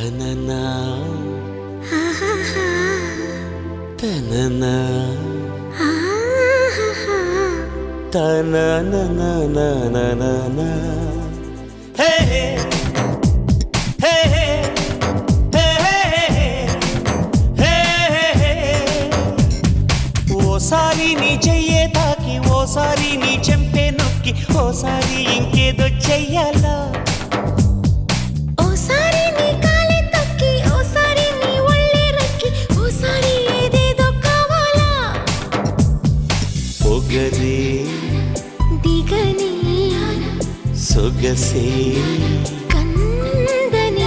తననా తననా తననా హే హే ఓసారి నీ చెయ్యే తాకి ఓసారి నీ చెంపే నొక్కి ఓసారి ఇంకేదో చెయ్యాలా ఓసారి నీ కాలే తొక్కి ఓసారి నీ ఒళ్ళే రక్కి ఓసారి ఏదేదో కావాలా పొగరే దిగని సొగసే కందని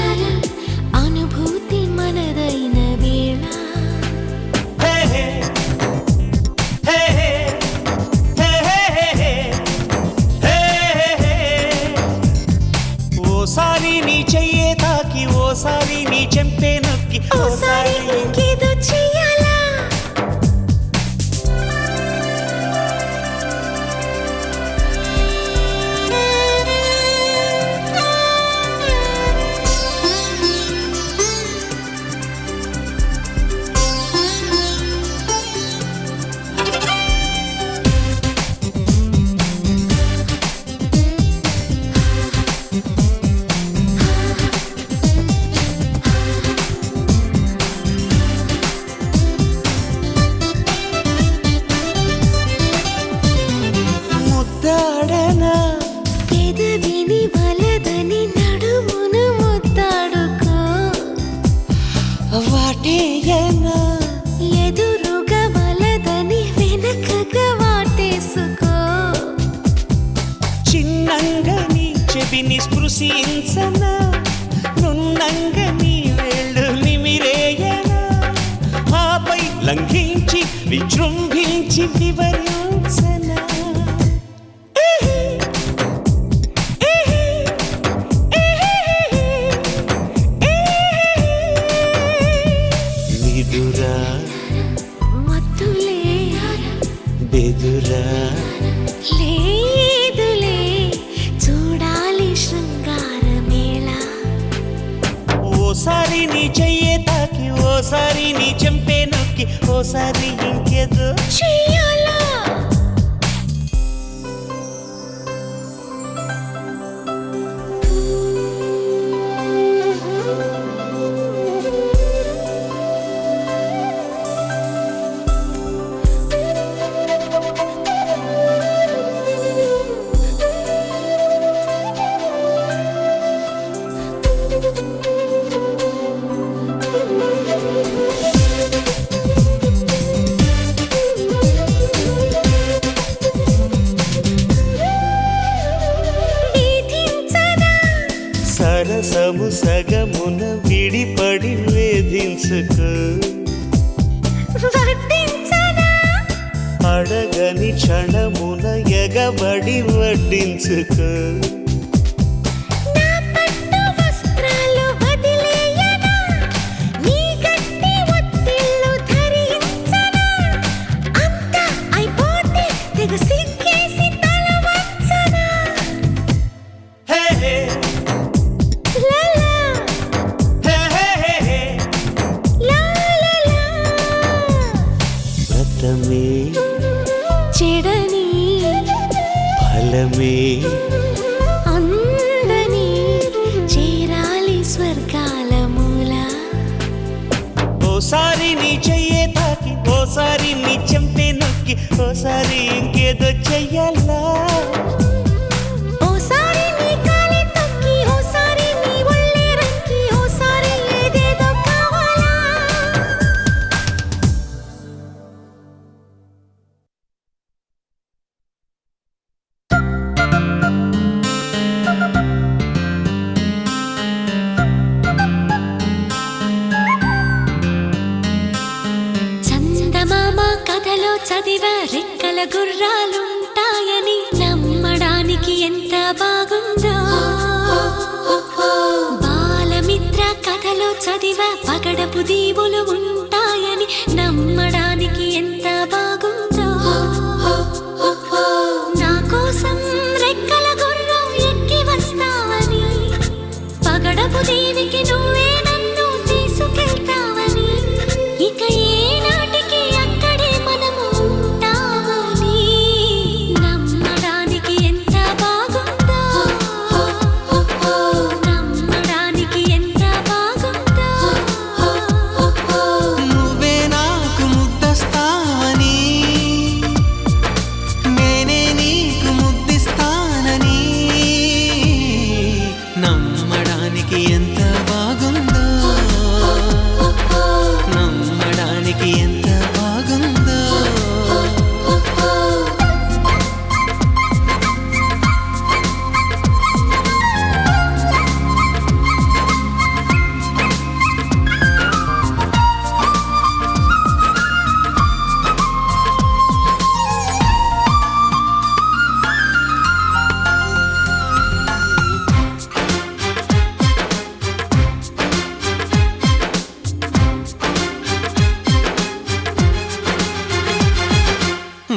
అనుభూతి మనదైన వేళ ఓసారి నీ చెయ్యే తాకి ఓసారి నీ చెంపే నొక్కి ఓసారి ఇంకేదో చెయ్యాలా ముద్దాడనా పెదవిని వలదని నడుమును ముద్దాడుకో వాటేయనా ఎదురుగా వలదని వెనకగా వాటేసుకో చిన్నంగా నీ చెవిని స్పృశించనా నున్నంగా నీ వేళ్ళు నిమిరేయనా ఆపై లంఘించి విజృంభించి వివరించనా నిదురా మత్తులే బెదురా లేదులే చూడాలి శృంగారమేళ ఓసారి నీ చెయ్యే తాకి ఓసారి నీ చెంపే నొక్కి ఓసారి ఇంకేదో చెయ్యాలా సరసము సగమున విడిపడి వేధించుకో వడ్డించనా అడగని క్షణమున ఎగబడి వడ్డించుకో నా పట్టు వస్త్రాలు వదిలేయనా నీ గట్టి ఒత్తిళ్ళు ధరించనా అంతా అయిపోతే తెగ సిగ్గేసి తల వంచనా హే హే లాలా హే హే హే లాలా వ్రతమే చెడని ఫలమే అందని చేరాలి స్వర్గాల మూల ఓసారి నీ చెయ్యే తాకి ఓసారి నీ చెంపే నొక్కి ఓసారి ఇంకేదో చెయ్యాలా ఓసారి నీ కాలే తొక్కి ఓసారి నీ ఒళ్ళే రక్కి ఓసారి ఏదేదో కావాలా చందమామ కథలో చదివ రెక్కల గుర్రాలుంటాయని నమ్మడానికి ఎంత బాగుందో బాలమిత్ర కథలో చదివ పగడపు దీవులు ఉంటాయని నమ్మడానికి ఎంత బాగుందో నా కోసం రెక్కల గుర్రం ఎక్కి వస్తావని పగడపు దీవికి నువ్వే నన్ను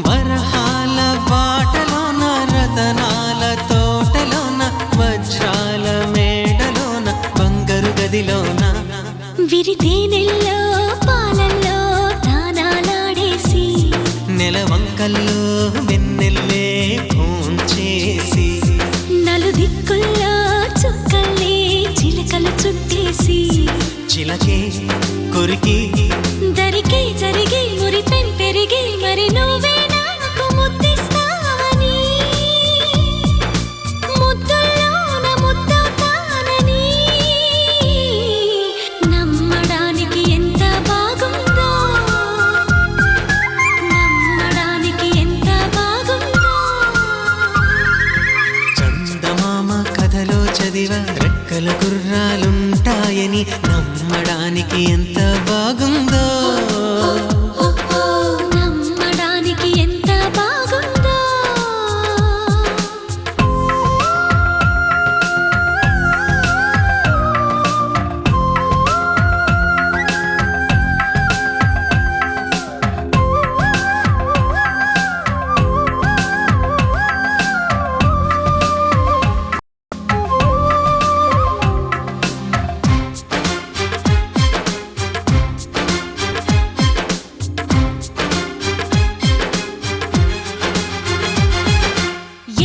వరహాల బాటలోన రతనాల తోటలోన వజ్రాల మేడలోన బంగారు గదిలోన విరితేనెల్లో పాలల్లో తానాలాడేసి నెలవంకల్లో వెన్నెల్లే భోంచేసి నలుదిక్కుల్లో చుక్కల్లే చిలకలు చుట్టేసి చిలకే కొరికి దరికే జరిగి మురిపెం పెరిగి మరి నువ్వే నాకు ముద్దిస్తావని ముద్దుల్లోన ముద్దవుతానని నమ్మడానికి ఎంత బాగుందో నమ్మడానికి ఎంత బాగుందో చందమామ కథలో చదివ రెక్కల గుర్రాలుంటాయని నమ్మడానికి ఎంత బాగుందో నమ్మడానికి ఎంత బాగుందో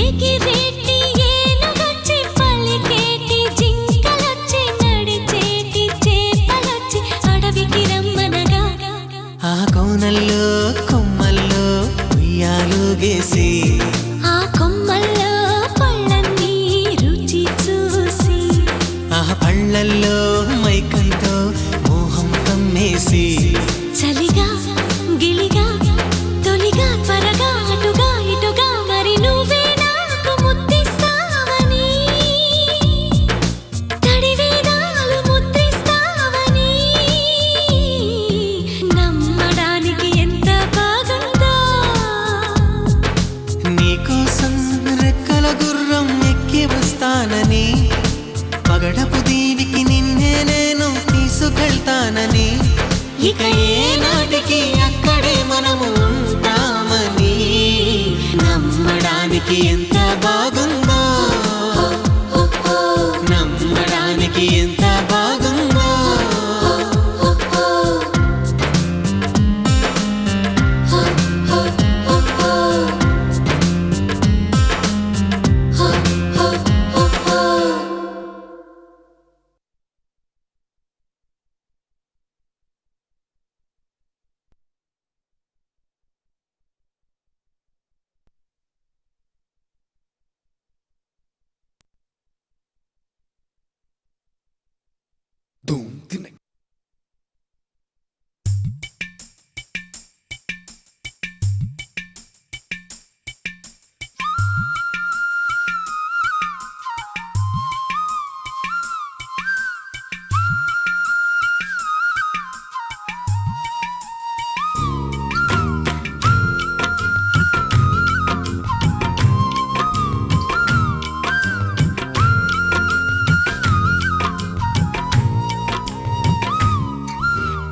ఎగిరేటి ఏనుగొచ్చి పలికేటి జింకలొచ్చి నడిచేటి చేపలొచ్చి అడవికి రమ్మనగా ఆ కోనల్లో కొమ్మల్లో ఉయ్యాలుగేసి ఆ కొమ్మల్లో పళ్ళన్నీ రుచి చూసి ఆ పళ్ళల్లో మైకంతో మోహం కమ్మేసి చలిగా గిలిగా తొలిగా త్వరగా అటుగా ఇటుగా మరి నువ్వే నాకు ముద్దిస్తావని తడివేదాలు ముద్దిస్తావని నమ్మడానికి ఎంత బాగుందో నీకోసం రెక్కల గుర్రం ఎక్కి వస్తానని పగడపు దీవికి నిన్నే నేను తీసుకెళ్తానని ఇక ఏ నాటికి అక్కడే మనము ఉంటామని నమ్మడానికి ఎంత బాగుందో నమ్మడానికి ఎంత బాగుందో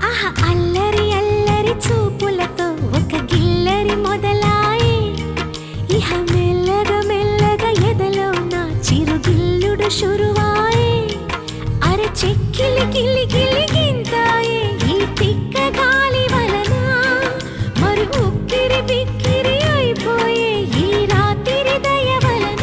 ఆహా అల్లరి అల్లరి చూపులతో ఒక గిల్లరి మొదలాయి ఇహ మెల్లగా మెల్లగా ఎదలో నా చిరుగిల్లుడు షురువాయి అరే చెక్కిలి గిలి గిలి గింతాయి ఈ తిక్క గాలి వలన మరి ఉక్కిరి బిక్కిరి అయిపోయే ఈ రాత్రి దయ వలన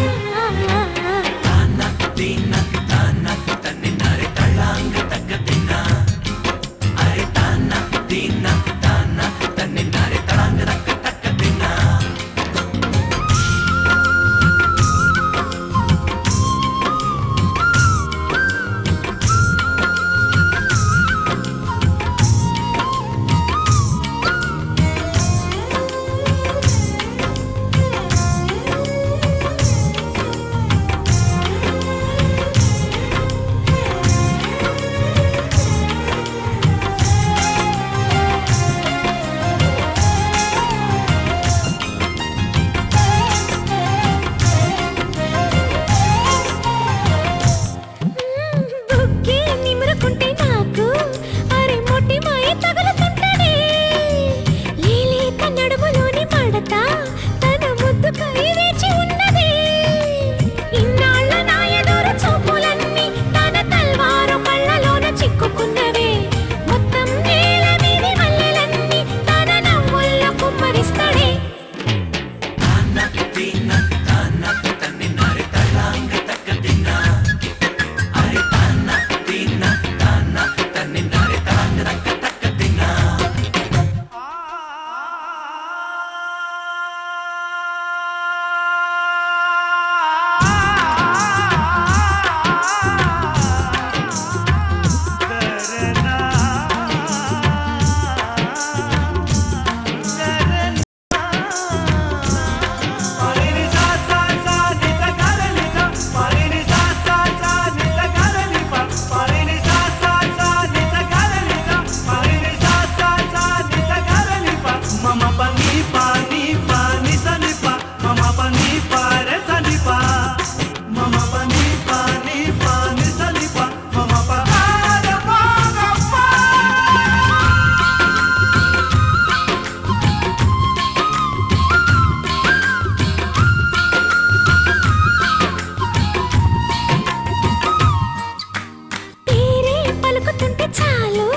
పేరే పలుకుతుంటే చాలు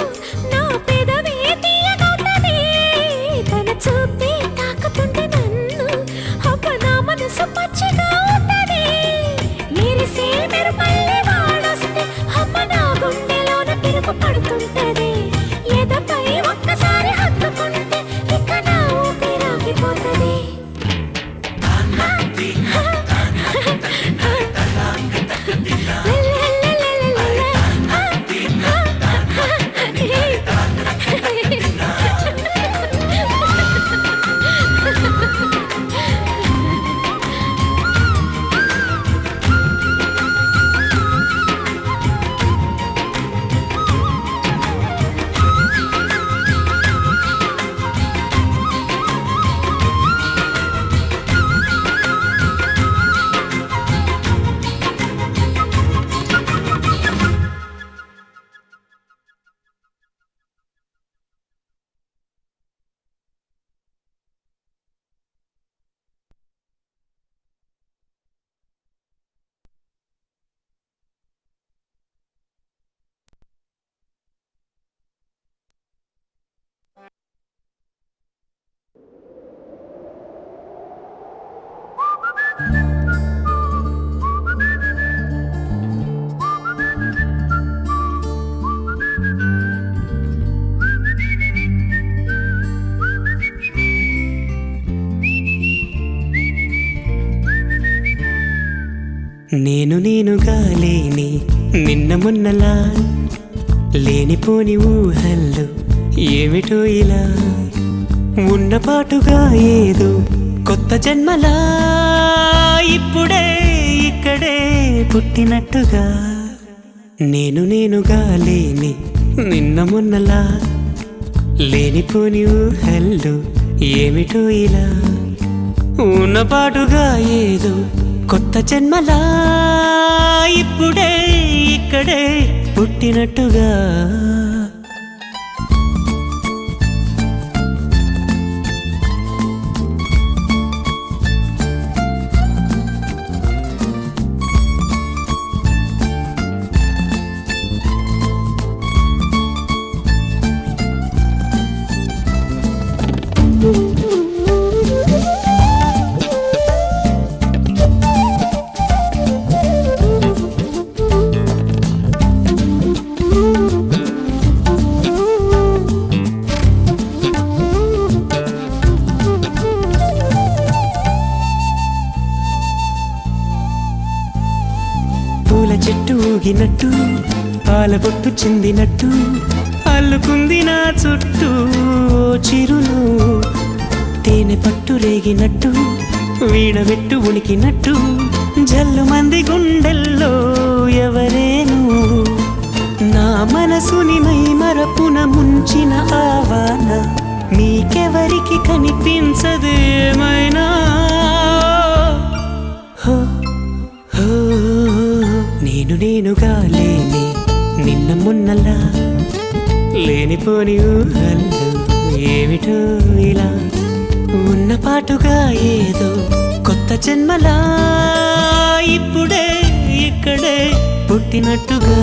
నా పెదవే తీయగవుతది తన చూపే తాకుతుంటే నన్ను అబ్బ నా మనసు పచ్చిగా ఉంటది మెరిసే మెరుపల్లె వాడొస్తే అమ్మ నా గుండెలోన తిరుగు పడుతుంటది ఎదపై ఒక్కసారి హత్తుకుంటే ఇక నా ఊపిరాగిపోతది నేనుగా లేని నిన్న మొన్నలా లేనిపోని ఊహల్లో ఏమిటో ఇలా ఉన్నపాటుగా ఏదో కొత్త జన్మలా ఇప్పుడే ఇక్కడే పుట్టినట్టుగా నేనుగా లేని నిన్న మొన్నలా లేనిపోని ఊహల్లో ఏమిటో ఇలా ఉన్నపాటుగా ఏదో కొత్త జన్మలా ఇప్పుడే ఇక్కడే పుట్టినట్టుగా చెట్టు ఊగినట్టు పాలబొట్టు చిందినట్టు అల్లుకుంది నా చుట్టూ చిరును తేనె పట్టు రేగినట్టు వీణబెట్టు ఉనికినట్టు జల్లు మంది గుండెల్లో ఎవరేను నా మనసుని మై మరపున ముంచిన ఆవాన మీకెవరికి కనిపించదేమైనా నేనుగా లేని నిన్న మొన్నలా లేనిపోని ఊహల్లో ఏమిటో ఇలా ఉన్నపాటుగా ఏదో కొత్త జన్మలా ఇప్పుడే ఇక్కడే పుట్టినట్టుగా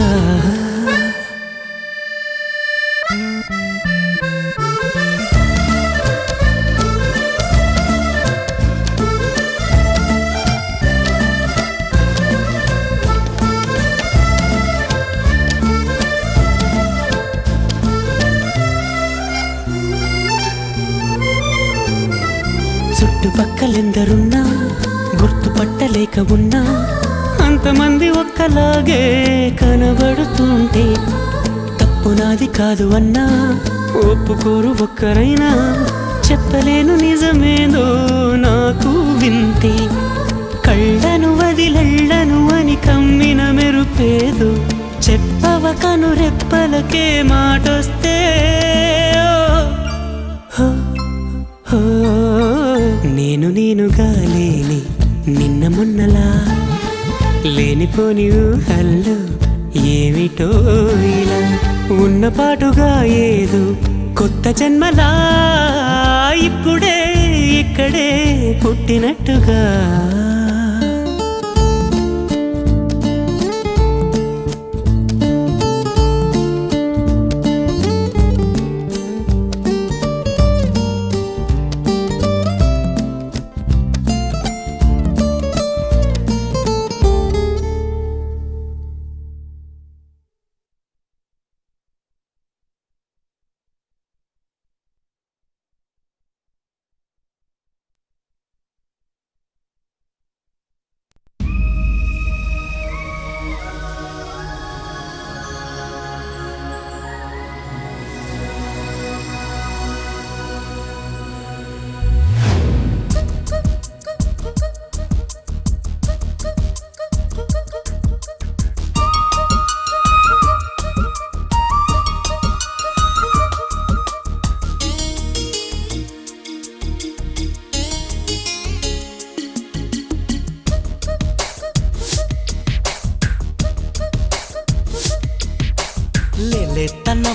చుట్టుపక్కలెందరున్నా గుర్తుపట్టలేక ఉన్నా అంతమంది ఒక్కలాగే కనబడుతుంటే తప్పు నాది కాదు అన్నా ఒప్పుకోరు ఒక్కరైనా చెప్పలేను నిజమేదో నాకు వింతే కళ్ళను వదిలెళ్ళను అని కమ్మిన మెరుపేదో చెప్పవ కను రెప్పలకే మాటొస్తే నేనుగా లేని నిన్న మొన్నలా లేనిపోని ఊహల్లో ఏమిటో ఇలా ఉన్న పాటుగా ఏదో కొత్త జన్మలా ఇప్పుడే ఇక్కడే పుట్టినట్టుగా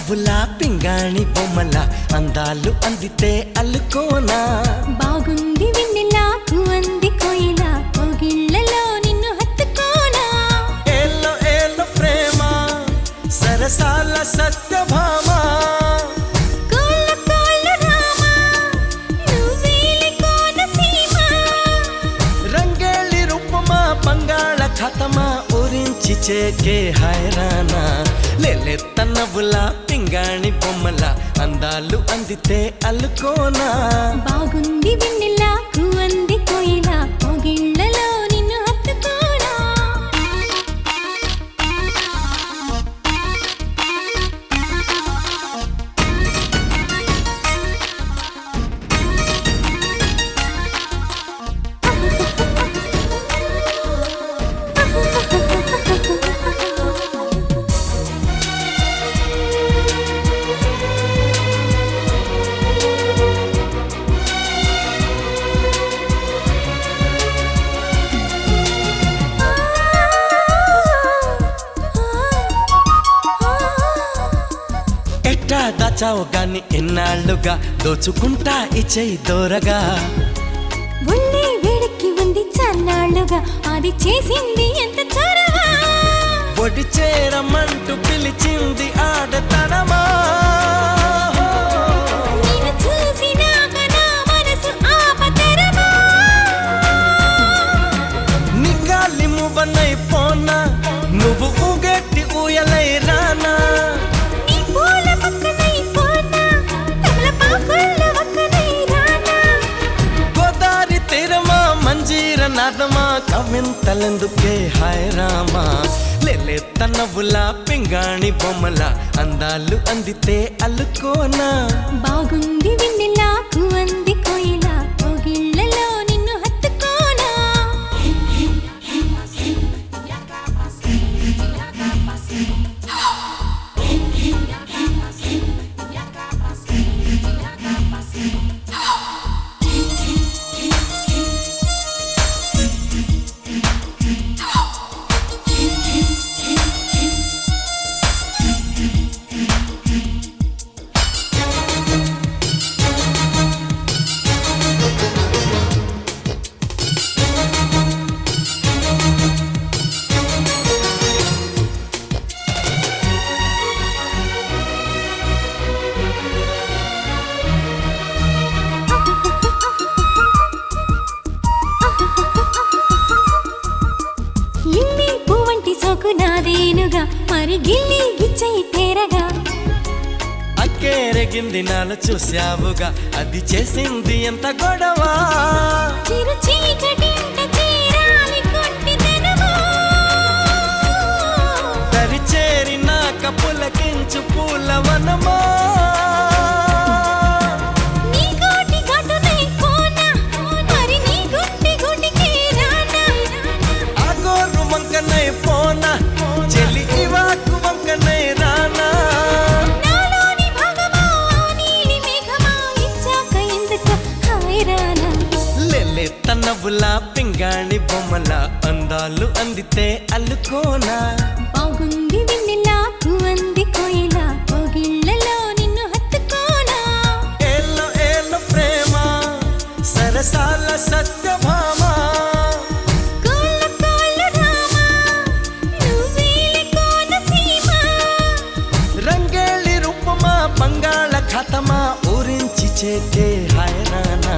నవ్వులా పింగాణి బొమ్మల అందాలు అందితే అల్లుకోనా బాగుంది వెన్నెలా అంది కోయిలా కోగిళ్ళలో నిన్ను హత్తుకోనా ఏలో ఏలో ప్రేమ సరసాల సత్యభామ కోళ్ళ కోళ్ళ రామ నువ్వేలి కోనసీమ రంగేళి రూపమా బంగాళ ఖాతమా ఊరించి చేకే హైరానా లేలేత నవ్వులా పింగాణి బొమ్మల అందాలు అందితే అల్లుకోనా బాగుంది వెన్నెలా అంది కోయిలా కోగిళ్ళలో నిన్ను హత్తుకోనా దాచావు గాని ఎన్నాళ్ళుగా దోచుకుంటా ఇచ్చేయి దూరగా ఒళ్ళే వేడికి ఉంది చన్నాళ్ళుగా అది చేసింది ఎంత చొరవా ఒడి చేరమంటూ పిలిచింది ఆడతనమా నిన్ను చూసినాక నా మనసు ఆపతరమా నీ గాలి మువ్వనై పోనా నువ్వు ఊగట్టి ఊయలై రానా నాదమా కవింతలెందుకే హాయ్ రామా లేలేత నవ్వులా పింగాణి బొమ్మల అందాలు అందితే అల్లుకోనా బాగుంది వెన్నెలా అంది కోయిలా కోగిళ్ళలో నిన్ను హత్తుకోనా నాదేనుగా మరి గిల్లి గిచ్చయి తేరగా రేగింది నాలో చూసావుగా అది చేసింది ఎంత గొడవ చిరు చీకటింట తీరాలి కొట్టిదెనమా తరిచేరినాక పులకించు పూలవనమా నీ గోటి గటునై కోనా మరి నీ గుండె గుడికి రానా ఆ గోరు వంకనై పోనా చెలి ఇవాకు వంకనై రానా నాలోని భగవా నీలి మేఘమా ఇచ్చాక ఎందుకు హాయిరానా లెల్లె తనవులా పింగాణి బొమ్మల అందాలు అందితే అల్లుకోనా బాగుంది వెన్నెలా పువ్వంది కోయిలా కోగిళ్ళలో నిన్ను హత్తుకోనా ఏలో ఏలో ప్రేమ సరసాల సత్యభామ కోళ్ళ కోళ్ళ రామా నువ్వేలి కోనసీమ రంగేళి రూపమా బంగాళ ఖాతమా ఊరించి చేకే హైరానా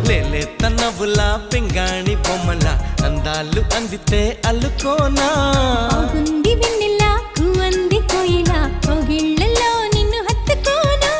లేలే తనవులా పింగాణి బొమ్మల అందాలు అందితే అల్లుకోనా బాగుంది వెన్నెలా పువ్వంది కోయిలా కోగిళ్ళలో నిన్ను హత్తుకోనా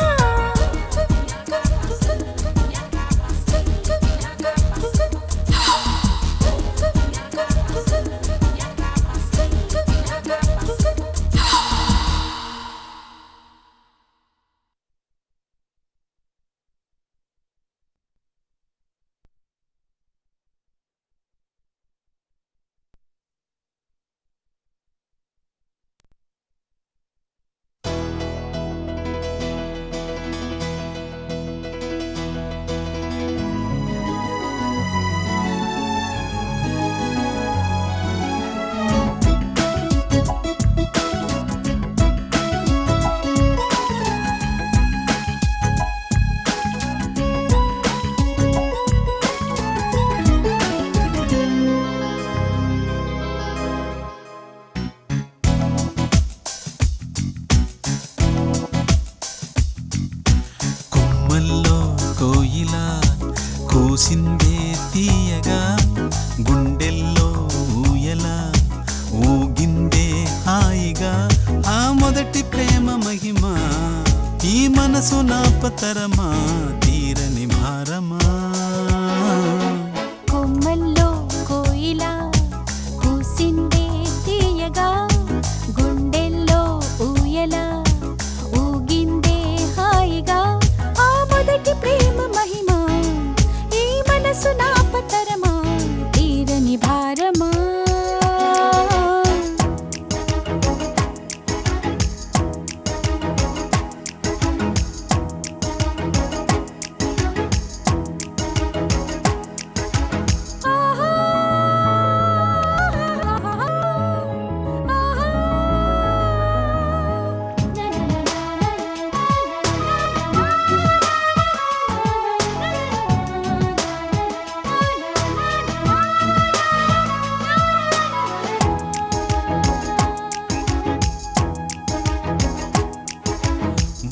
కొమ్మల్లో కోయిలా కూసిందే తీయగా గుండెల్లో ఊయలా ఊగిందే హాయిగా ఆ మొదటి ప్రేమ మహిమ ఈ మనసు నాపతరమా తీరని భారమా కొమ్మల్లో కోయిలా కూసిందే తీయగా గుండెల్లో ఊయలా ఊగిందే హాయిగా ఆ మొదటి ప్రేమ మహిమ ఈ మనసు నాపతరమా తీరని భారమా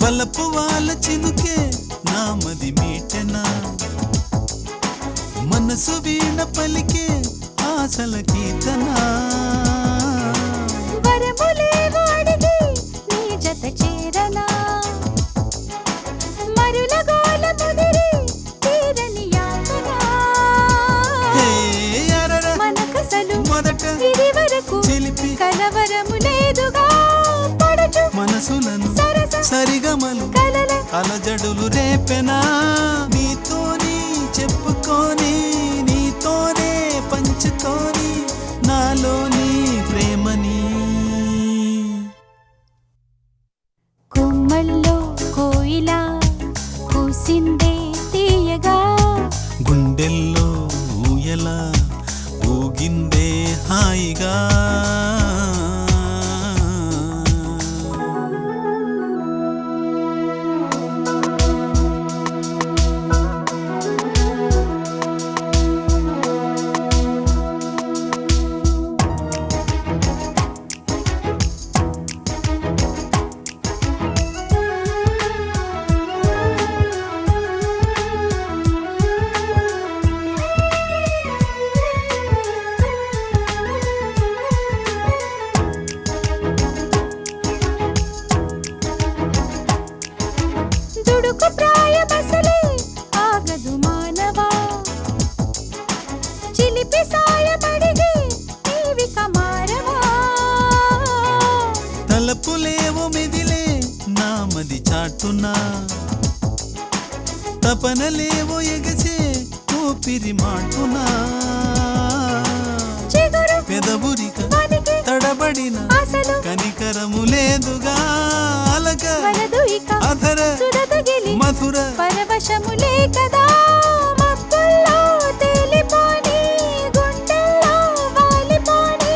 వలపు వాళ్ళ చినుకే నామది మీటెనా మనసు వీణ పలికే ఆశల కీర్తనా వరములేవో అడిగి నీ జత చేరనా మరుల గోల ముదిరి తీరని యాతనా హే అరర మనకసలు మొదట ఇది వరకు చిలిపి కలవరము లేదుగా పడుచు మనసులను సరస సరిగమలు కలల అలజడులు రేపెనా నీతోని చెప్పుకొని నీతోనే పంచుకొని నాలోని ప్రేమని కొమ్మల్లో కోయిలా కూసిందే తీయగా గుండెల్లో ఊయలా ఊగిందే హాయిగా తడుతున్నా తపనలేవో ఎగసే ఊపిరి మాటునా చిగురు పెదవురిక వానికి తడబడిన ఆశలు కనికరము లేదుగా అలక వలదు ఇక అధర సురతగిలి మధుర పరవశములే కదా మబ్బుల్లో తేలిపోని గుండెల్లో వాలిపోని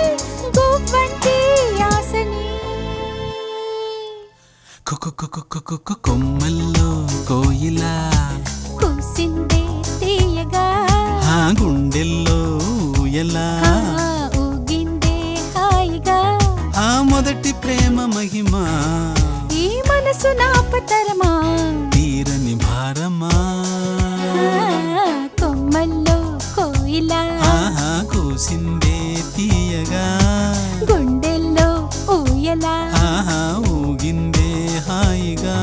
గువ్వంటి ఆశని కొమ్మల్లో కోయిలా కూసిందే తీయగా ఆ గుండెల్లో ఊయలా ఊగిందే హాయిగా ఆ మొదటి ప్రేమ మహిమా ఈ మనసు నాపతరమా తీరని భారమా కొమ్మల్లో కోయిలా ఆహా కూసిందే తీయగా గుండెల్లో ఊయలా ఆహా ఊగిందే హాయిగా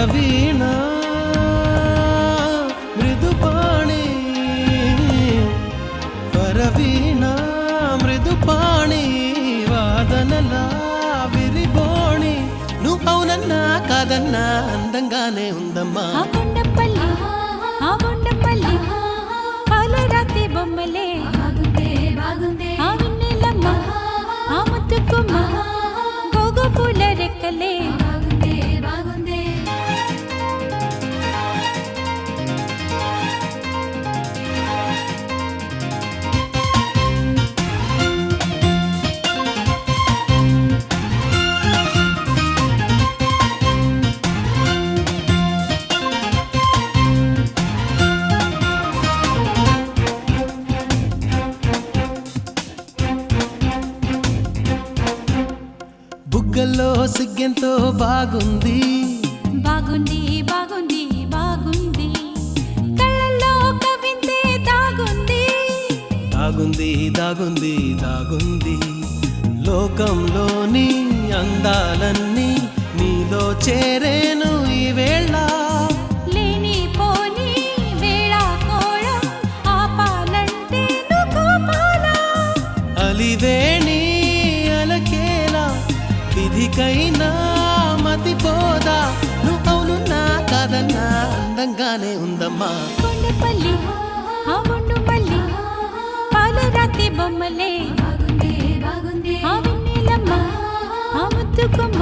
వరవీణ మృదుపాణి వరవీణ మృదుపాణి వాదనలా విరిబోణి నువ్వు అవునన్నా కాదన్నా అందంగానే ఉందమ్మా ఆ కొండపల్లి ఆ కొండపల్లి పాలరాతి బొమ్మలే ఆ వెన్నెలమ్మ ఆ ముత్తుకుమ్మ గోగు పూల రెక్కలే బుగ్గల్లో సిగ్గెంతో బాగుంది బాగుంది బాగుంది బాగుంది కళ్ళల్లో కవిందే దాగుంది దాగుంది దాగుంది దాగుంది లోకంలోని అందాలన్నీ నీలో చేరేను ఈ వేళ లేని పోని వేళ కోళం ఆపాలంటే నువ్వు పాలా అలివేణి అలకేలా విధికైనా మతిపోదా నువ్వు అవునున్నా కాదన్నా అందంగానే ఉందమ్మా కొండపల్లి ఆ గుండు మల్లి పాలరాతి బొమ్మలే ఆ వెన్నెలమ్మ ఆ ముత్తుకుమ్మ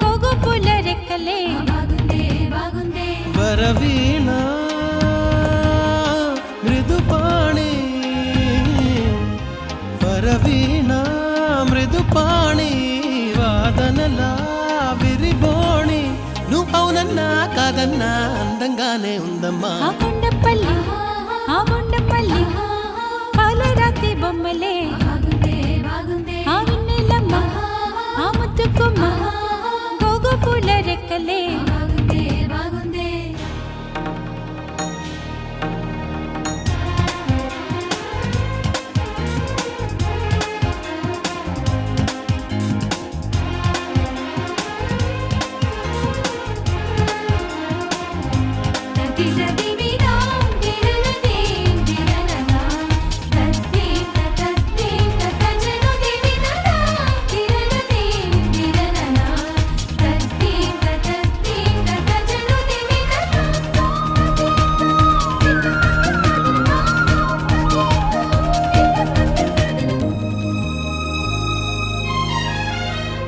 గోగు పూల రెక్కలే వరవీణ మృదుపాణి వరవీణ మృదుపాణి వాదనలా విరిబోణి నువ్వు అవునన్నా కాదన్నా అందంగానే ఉందమ్మా ఆ కొండపల్లి ఆ గుండపల్లి పాలరాతి బొమ్మలే ఆ వెన్నెలమ్మ ఆ ముత్తుకుమ్మ గోగు పూల రెక్కలే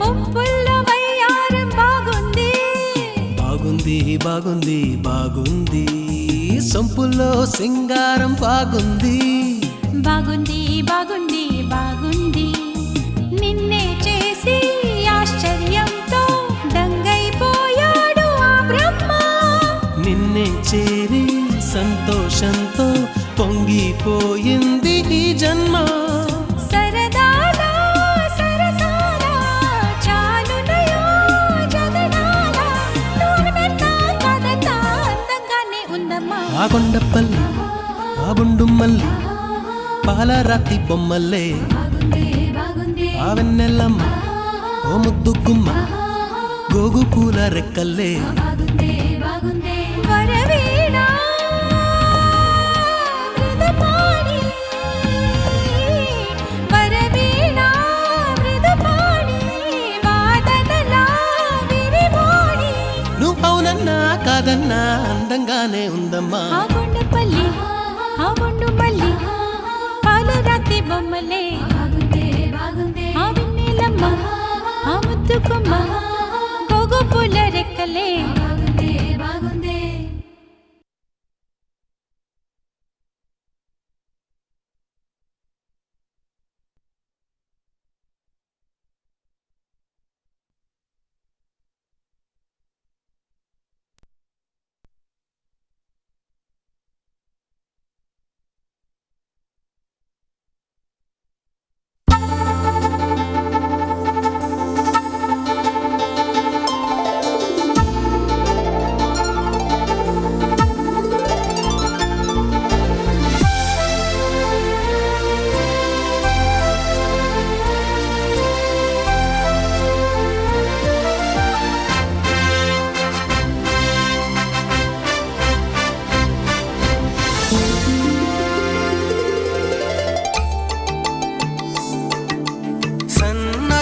ఒంపుల్లో వయ్యారం బాగుంది బాగుంది బాగుంది బాగుంది సొంపుల్లో సింగారం బాగుంది బాగుంది బాగుంది బాగుంది నిన్నే చేసి ఆశ్చర్యంతో దంగైపోయాడు ఆ బ్రహ్మ నిన్నే చేరి సంతోషంతో పొంగిపోయింది ఈ జన్మ సరదాల సరసాల చాలునయో జగడాల నువ్వెన్నా కదన్నా అందంగానే ఉందమ్మా ఆ కొండపల్లి ఆ బుండుమల్లి పాలరాతి బొమ్మల్లే ఆ వెన్నెలమ్మ ఓ ముద్దుగుమ్మ గోగు పూల రెక్కల్లే వరవీణ మృదుపాణి వరవీణ మృదుపాణి వాదనలా విరిబోణి నువ్వు అవునన్నా కాదన్నా అందంగానే ఉందమ్మా ఆ కొండపల్లి ఆ గుండు మల్లి పాలరాతి బొమ్మలే ఆ వెన్నెలమ్మ ఆ ముత్తుకుమ్మ గోగు పూల రెక్కలే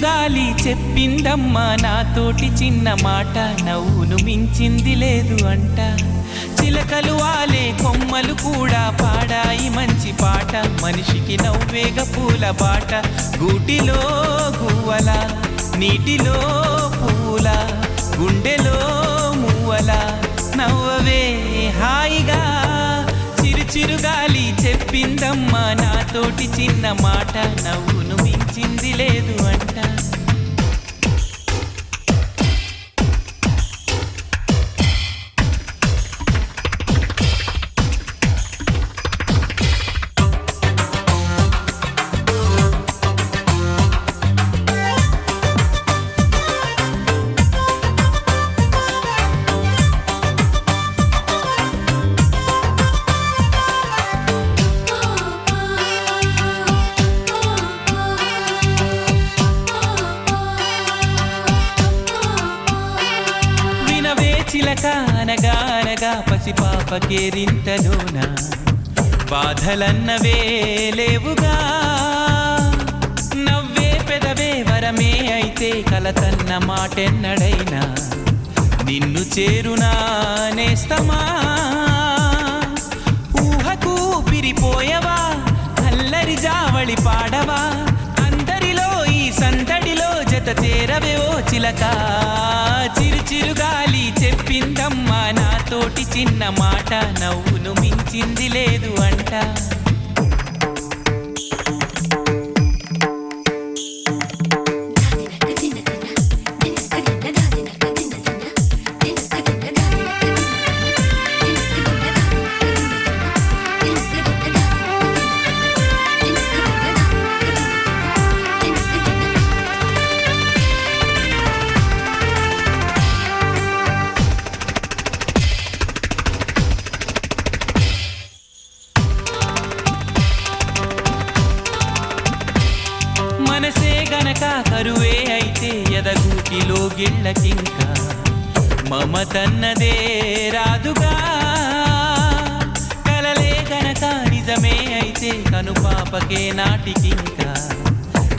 చిరుగాలి చెప్పిందమ్మా నాతోటి చిన్న మాట నవ్వును మించింది లేదు అంట చిలకలు వాలే కొమ్మలు కూడా పాడాయి మంచి పాట మనిషికి నవ్వేగ పూల బాట గూటిలో గువ్వల నీటిలో పూల గుండెలో మువ్వల నవ్వవే హాయిగా చిరుగాలి చెప్పిందమ్మా నాతోటి చిన్న మాట నవ్వును మించింది లేదు అంట చిలక అనగా అనగా పసిపాపకేరింతలోన బాధలన్నవే లేవుగా నవ్వే పెదవే వరమే అయితే కలతన్న మాటెన్నడైనా నిన్ను చేరునా నేస్తమా ఊహకు పిరిపోయవా అల్లరి జావళి పాడవా అందరిలో ఈ సందడిలో జత చేరవే ఓ చిలక చిరుగాలి చెప్పిందమ్మా నాతోటి చిన్న మాట నవ్వును మించింది లేదు అంట మనసే గనక కరువే అయితే ఎదగూటిలో గిళ్ళకింకా మమతన్నదే రాదుగా కలలే గనక నిజమే అయితే కనుపాపకే నాటికింకా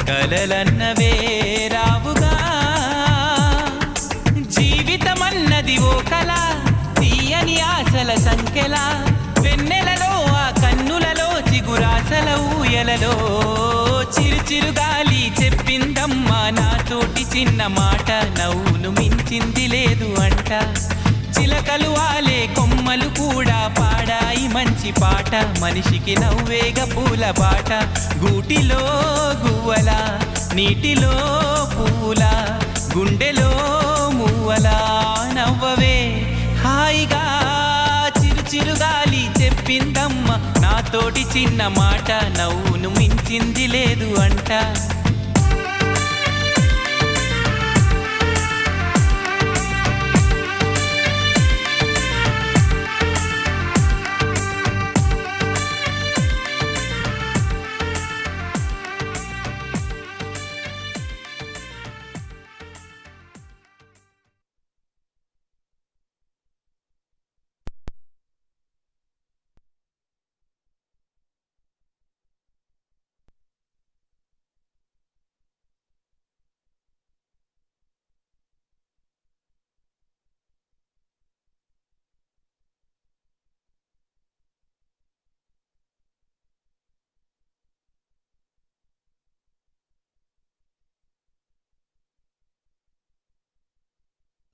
కలలన్నవే రావుగా జీవితమన్నది ఓ కళ తీయని ఆశల సంఖ్యల వెన్నెలలో ఆ కన్నులలో చిగురాశల ఊయలలో చిరుగాలి చెప్పిందమ్మా నాతోటి చిన్న మాట నవ్వును మించింది లేదు అంట చిలకలు వాలే కొమ్మలు కూడా పాడాయి మంచి పాట మనిషికి నవ్వేగ పూల బాట గూటిలో గువ్వల నీటిలో పూల గుండెలో మువ్వల నవ్వవే హాయిగా చిరుగాలి చెప్పిందమ్మ నాతోటి చిన్న మాట నవ్వును మించింది లేదు అంట